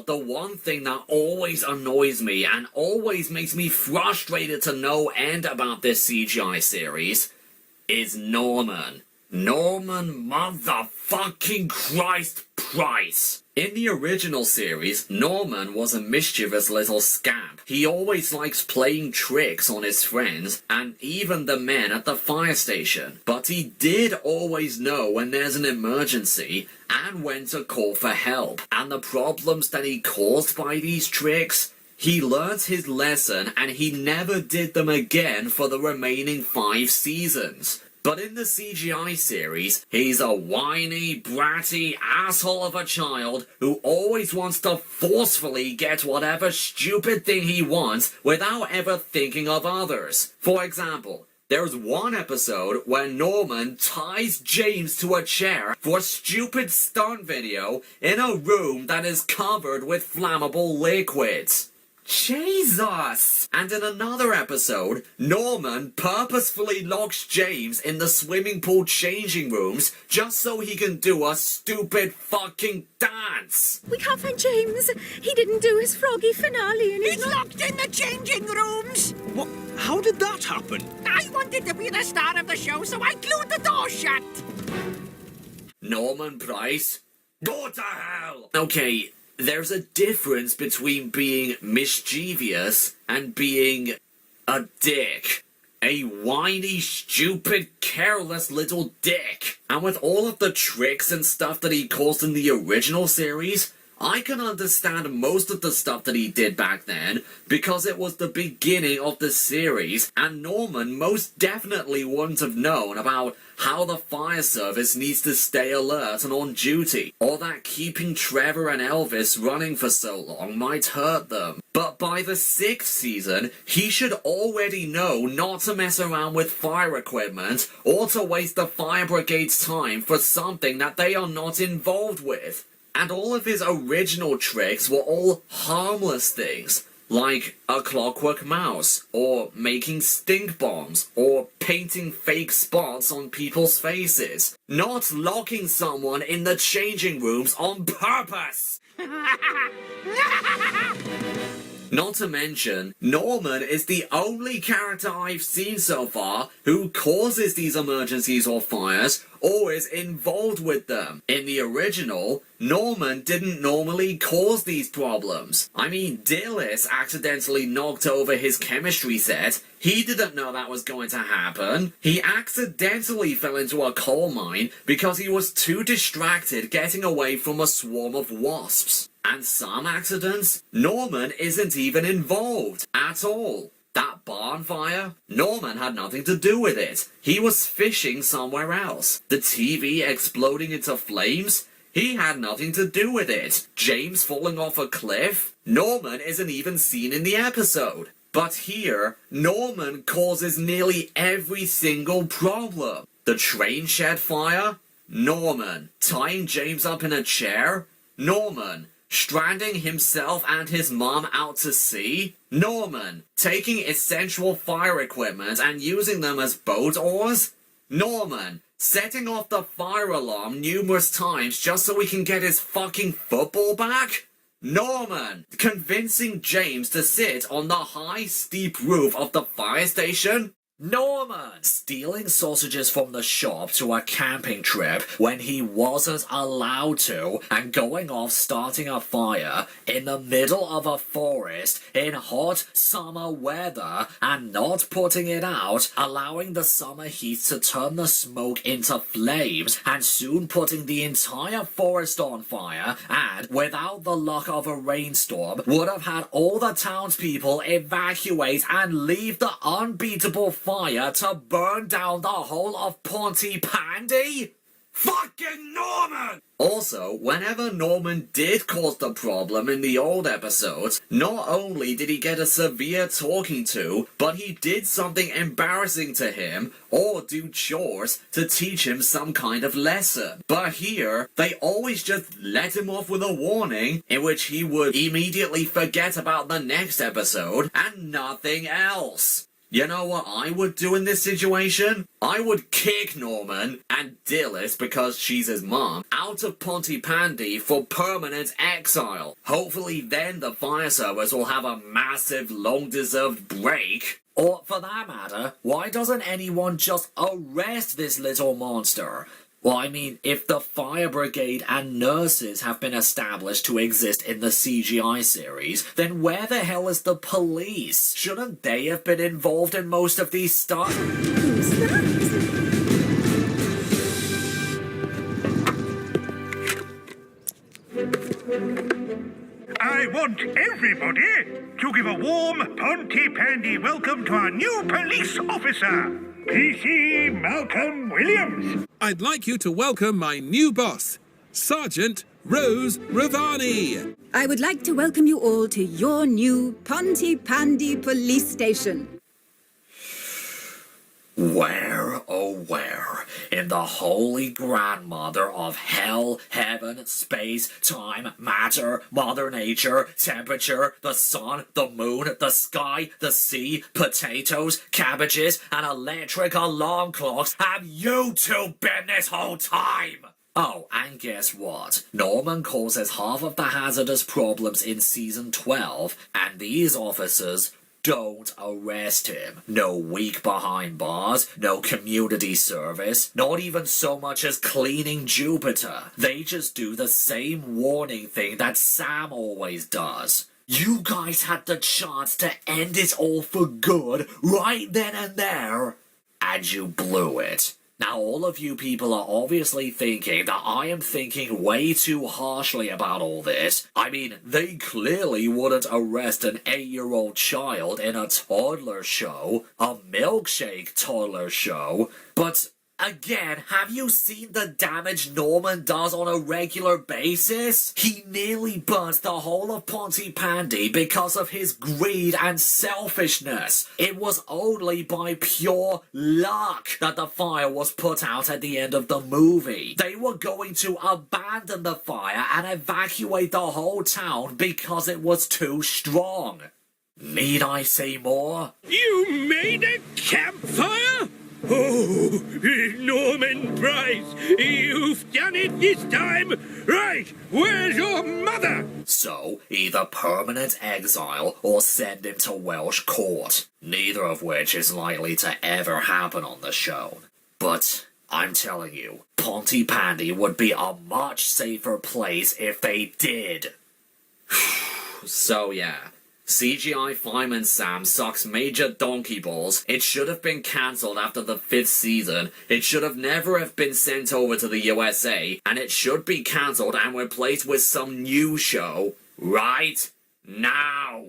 But the one thing that always annoys me and always makes me frustrated to no end about this CGI series is Norman. Norman motherfucking Christ Price. In the original series, Norman was a mischievous little scamp. He always likes playing tricks on his friends and even the men at the fire station. But he did always know when there's an emergency and when to call for help. And the problems that he caused by these tricks, he learnt his lesson and he never did them again for the remaining 5 seasons. But in the CGI series, he's a whiny, bratty asshole of a child who always wants to forcefully get whatever stupid thing he wants without ever thinking of others. For example, there's one episode where Norman ties James to a chair for a stupid stunt video in a room that is covered with flammable liquids. Jesus! And in another episode, Norman purposefully locks James in the swimming pool changing rooms just so he can do a stupid fucking dance. We can't find James. He didn't do his froggy finale and He's locked in the changing rooms. What? How did that happen? I wanted to be the star of the show, so I glued the door shut. Norman Price? Go to hell! Okay, there's a difference between being mischievous and being a dick. A whiny, stupid, careless little dick. And with all of the tricks and stuff that he caused in the original series, I can understand most of the stuff that he did back then because it was the beginning of the series and Norman most definitely wouldn't have known about how the fire service needs to stay alert and on duty, or that keeping Trevor and Elvis running for so long might hurt them. But by the 6th season, he should already know not to mess around with fire equipment or to waste the fire brigade's time for something that they are not involved with. And all of his original tricks were all harmless things, like a clockwork mouse, or making stink bombs, or painting fake spots on people's faces, not locking someone in the changing rooms on purpose! Not to mention, Norman is the only character I've seen so far who causes these emergencies or fires or is involved with them. In the original, Norman didn't normally cause these problems. I mean, Dillis accidentally knocked over his chemistry set. He didn't know that was going to happen. He accidentally fell into a coal mine because he was too distracted getting away from a swarm of wasps. And some accidents, Norman isn't even involved at all. That barn fire, Norman had nothing to do with it. He was fishing somewhere else. The TV exploding into flames, he had nothing to do with it. James falling off a cliff, Norman isn't even seen in the episode. But here, Norman causes nearly every single problem. The train shed fire, Norman. Tying James up in a chair, Norman. Stranding himself and his mom out to sea? Norman. Taking essential fire equipment and using them as boat oars? Norman. Setting off the fire alarm numerous times just so he can get his fucking football back? Norman. Convincing James to sit on the high, steep roof of the fire station? Norman! Stealing sausages from the shop to a camping trip when he wasn't allowed to and going off starting a fire in the middle of a forest in hot summer weather and not putting it out, allowing the summer heat to turn the smoke into flames and soon putting the entire forest on fire and, without the luck of a rainstorm, would have had all the townspeople evacuate and leave the unbeatable fire to burn down the whole of Pontypandy? Fucking Norman! Also, whenever Norman did cause the problem in the old episodes, not only did he get a severe talking to, but he did something embarrassing to him, or do chores to teach him some kind of lesson. But here, they always just let him off with a warning, in which he would immediately forget about the next episode, and nothing else. You know what I would do in this situation? I would kick Norman and Dillis, because she's his mom, out of Pontypandy for permanent exile. Hopefully then the fire service will have a massive, long-deserved break. Or, for that matter, why doesn't anyone just arrest this little monster? Well, I mean, if the fire brigade and nurses have been established to exist in the CGI series, then where the hell is the police? Shouldn't they have been involved in most of these stuff? Who's that? I want everybody to give a warm Pontypandy welcome to our new police officer, PC Malcolm Williams. I'd like you to welcome my new boss, Sergeant Rose Ravani. I would like to welcome you all to your new Pontypandy police station. Where, oh where, in the holy grandmother of hell, heaven, space, time, matter, mother nature, temperature, the sun, the moon, the sky, the sea, potatoes, cabbages, and electric alarm clocks have you two been this whole time? Oh, and guess what? Norman causes half of the hazardous problems in season 12, and these officers don't arrest him. No week behind bars, no community service, not even so much as cleaning Jupiter. They just do the same warning thing that Sam always does. You guys had the chance to end it all for good right then and there, and you blew it. Now, all of you people are obviously thinking that I am thinking way too harshly about all this. I mean, they clearly wouldn't arrest an 8-year-old child in a toddler show, a milkshake toddler show, but again, have you seen the damage Norman does on a regular basis? He nearly burnt the whole of Pontypandy because of his greed and selfishness. It was only by pure luck that the fire was put out at the end of the movie. They were going to abandon the fire and evacuate the whole town because it was too strong. Need I say more? You made a campfire? Oh, Norman Price, you've done it this time! Right, where's your mother? So, either permanent exile or send him to Welsh court. Neither of which is likely to ever happen on the show. But I'm telling you, Pontypandy would be a much safer place if they did. So yeah, CGI Fireman Sam sucks major donkey balls. It should have been cancelled after the 5th season. It should have never have been sent over to the USA. And it should be cancelled and replaced with some new show right now.